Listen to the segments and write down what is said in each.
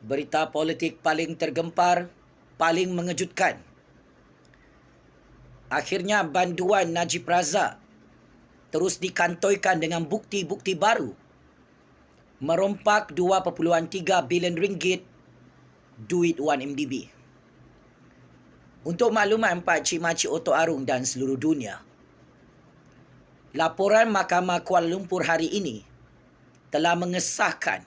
Berita politik paling tergempar, paling mengejutkan. Akhirnya banduan Najib Razak terus dikantoikan dengan bukti-bukti baru. Merompak 2.3 bilion ringgit duit 1MDB. Untuk makluman Pak Cik-Makcik Otok Arung dan seluruh dunia, laporan Mahkamah Kuala Lumpur hari ini telah mengesahkan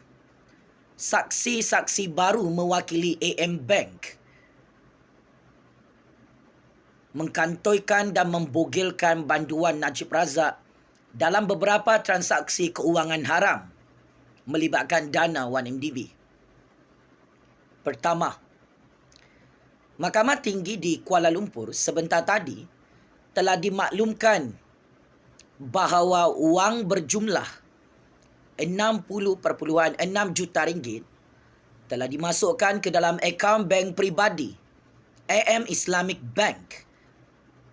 saksi-saksi baru mewakili AM Bank mengkantoikan dan membogilkan banduan Najib Razak dalam beberapa transaksi keuangan haram melibatkan dana 1MDB. Pertama, Mahkamah Tinggi di Kuala Lumpur sebentar tadi telah dimaklumkan bahawa wang berjumlah 60.6 juta ringgit telah dimasukkan ke dalam akaun bank peribadi AM Islamic Bank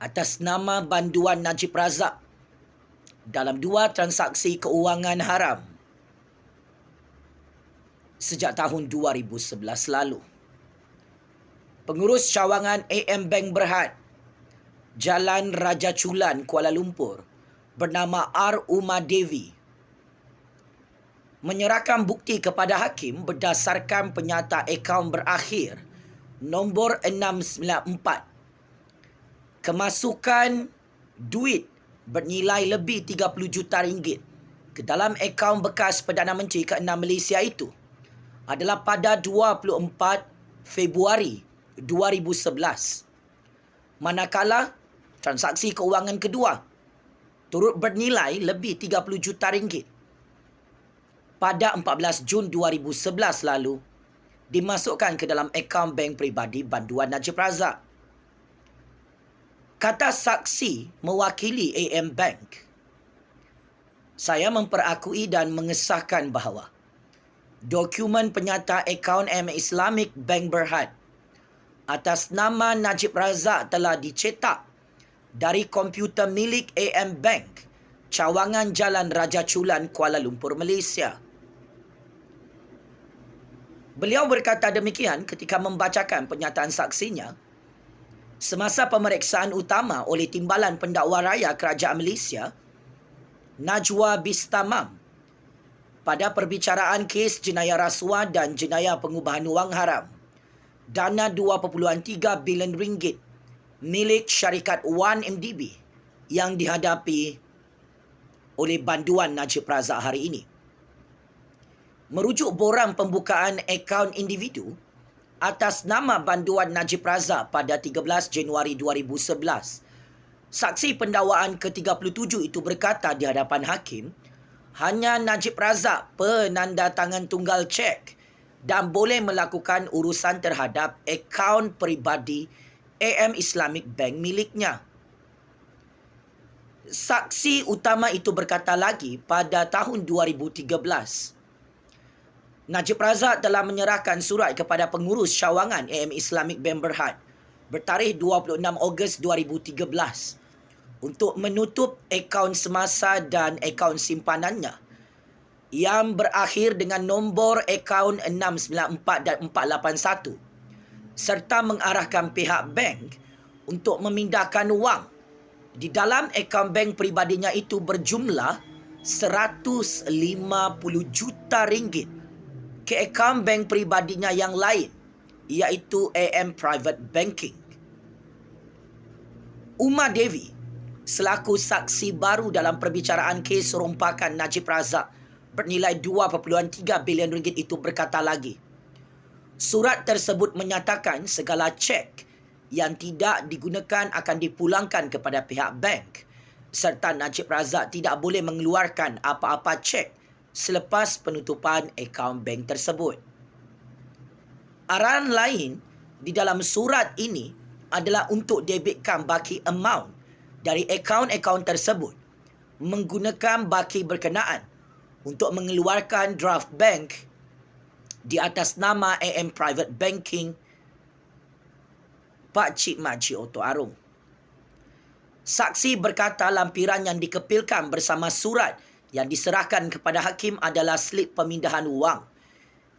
atas nama banduan Najib Razak dalam 2 transaksi keuangan haram sejak tahun 2011 lalu. Pengurus cawangan AM Bank Berhad, Jalan Raja Chulan, Kuala Lumpur, bernama R. Umar Devi, menyerahkan bukti kepada hakim berdasarkan penyata akaun berakhir nombor 694. Kemasukan duit bernilai lebih 30 juta ringgit ke dalam akaun bekas Perdana Menteri ke-6 Malaysia itu adalah pada 24 Februari 2011. Manakala transaksi keuangan kedua turut bernilai lebih 30 juta ringgit pada 14 Jun 2011 lalu dimasukkan ke dalam akaun bank peribadi banduan Najib Razak. Kata saksi mewakili AM Bank, saya memperakui dan mengesahkan bahawa dokumen penyata akaun AM Islamic Bank Berhad atas nama Najib Razak telah dicetak dari komputer milik AM Bank, cawangan Jalan Raja Chulan, Kuala Lumpur, Malaysia. Beliau berkata demikian ketika membacakan pernyataan saksinya semasa pemeriksaan utama oleh Timbalan Pendakwa Raya Kerajaan Malaysia, Najwa Bistamam, pada perbicaraan kes jenayah rasuah dan jenayah pengubahan wang haram dana 2.3 bilion ringgit milik syarikat 1MDB yang dihadapi oleh banduan Najib Razak hari ini. Merujuk borang pembukaan akaun individu atas nama banduan Najib Razak pada 13 Januari 2011, saksi pendakwaan ke-37 itu berkata di hadapan hakim, hanya Najib Razak penandatangan tunggal cek dan boleh melakukan urusan terhadap akaun peribadi AM Islamic Bank miliknya. Saksi utama itu berkata lagi pada tahun 2013, Najib Razak telah menyerahkan surat kepada pengurus cawangan AM Islamic Bank Berhad bertarikh 26 Ogos 2013 untuk menutup akaun semasa dan akaun simpanannya yang berakhir dengan nombor akaun 694 dan 481 serta mengarahkan pihak bank untuk memindahkan wang di dalam akaun bank peribadinya itu berjumlah 150 juta ringgit ke akaun bank peribadinya yang lain, iaitu AM Private Banking. Umar Devi selaku saksi baru dalam perbicaraan kes rompakan Najib Razak bernilai 2.3 bilion ringgit itu berkata lagi, surat tersebut menyatakan segala cek yang tidak digunakan akan dipulangkan kepada pihak bank serta Najib Razak tidak boleh mengeluarkan apa-apa cek selepas penutupan akaun bank tersebut. Arahan lain di dalam surat ini adalah untuk debitkan baki amount dari akaun-akaun tersebut menggunakan baki berkenaan untuk mengeluarkan draft bank di atas nama AM Private Banking Pak Cik-Makcik Otok Arung. Saksi berkata lampiran yang dikepilkan bersama surat yang diserahkan kepada hakim adalah slip pemindahan wang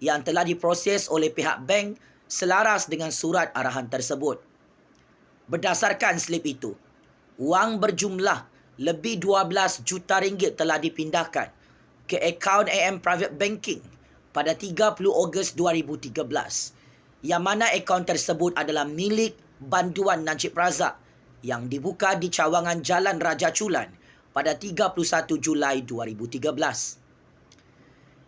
yang telah diproses oleh pihak bank selaras dengan surat arahan tersebut. Berdasarkan slip itu, wang berjumlah lebih 12 juta ringgit telah dipindahkan ke akaun AM Private Banking pada 30 Ogos 2013, yang mana akaun tersebut adalah milik Banduan Najib Razak yang dibuka di cawangan Jalan Raja Chulan pada 31 Julai 2013.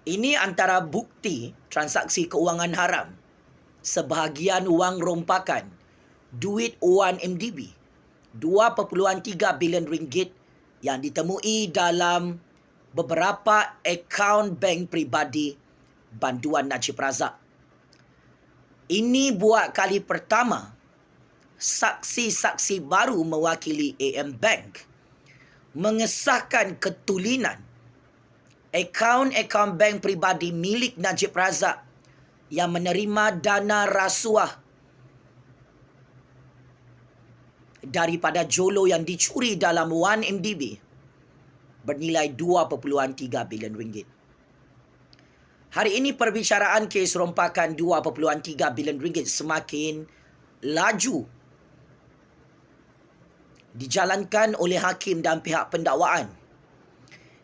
Ini antara bukti transaksi keuangan haram, sebahagian wang rompakan, duit 1MDB, 2.3 bilion ringgit yang ditemui dalam beberapa akaun bank pribadi Banduan Najib Razak. Ini buat kali pertama saksi-saksi baru mewakili AM Bank mengesahkan ketulinan akaun-akaun bank pribadi milik Najib Razak yang menerima dana rasuah daripada jolo yang dicuri dalam 1MDB bernilai 2.3 bilion ringgit. Hari ini perbicaraan kes rompakan 2.3 bilion ringgit semakin laju dijalankan oleh hakim dan pihak pendakwaan,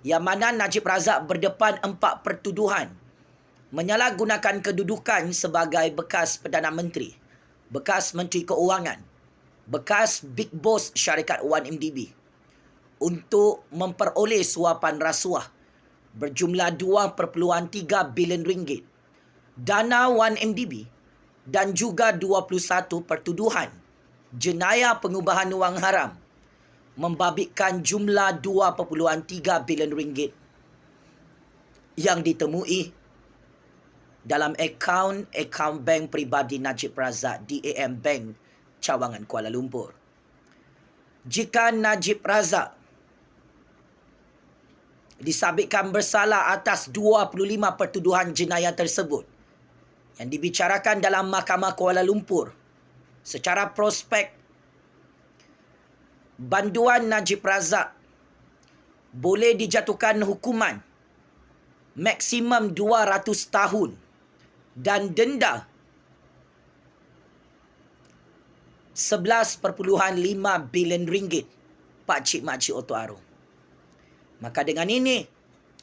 yang mana Najib Razak berdepan 4 pertuduhan menyalahgunakan kedudukan sebagai bekas Perdana Menteri, bekas Menteri Keuangan, bekas Big Boss syarikat 1MDB untuk memperoleh suapan rasuah berjumlah 2.3 bilion ringgit, dana 1MDB dan juga 21 pertuduhan jenayah pengubahan wang haram membabitkan jumlah 2.3 bilion ringgit yang ditemui dalam akaun bank pribadi Najib Razak di AM Bank Cawangan Kuala Lumpur. Jika Najib Razak disabitkan bersalah atas 25 pertuduhan jenayah tersebut yang dibicarakan dalam Mahkamah Kuala Lumpur, secara prospek Banduan Najib Razak boleh dijatuhkan hukuman maksimum 200 tahun dan denda 11.5 bilion ringgit pakcik makcik Oto Arum. Maka dengan ini,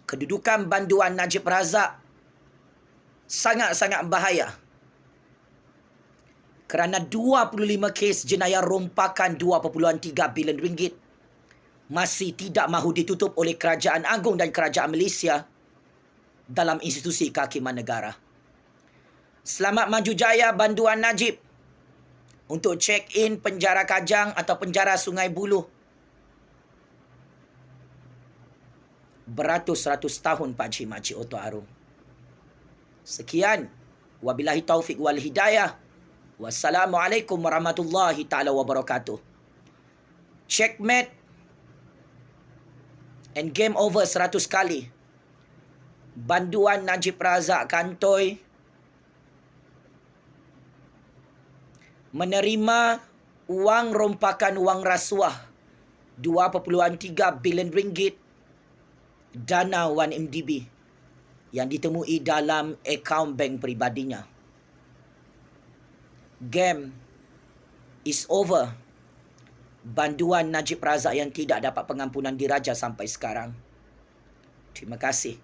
kedudukan Banduan Najib Razak sangat-sangat bahaya, kerana 25 kes jenayah rompakan 2.3 bilion ringgit masih tidak mahu ditutup oleh Kerajaan Agong dan Kerajaan Malaysia dalam institusi kehakiman negara. Selamat maju jaya Banduan Najib untuk check-in penjara Kajang atau penjara Sungai Buloh. Beratus-ratus tahun pakcik makcik Oto Arum. Sekian. Wabillahi taufik wal hidayah. Wassalamualaikum warahmatullahi ta'ala wabarakatuh. Checkmate and game over 100 kali. Banduan Najib Razak kantoi menerima wang rompakan wang rasuah 2.3 bilion ringgit dana 1MDB yang ditemui dalam akaun bank pribadinya. Game is over. Banduan Najib Razak yang tidak dapat pengampunan diraja sampai sekarang. Terima kasih.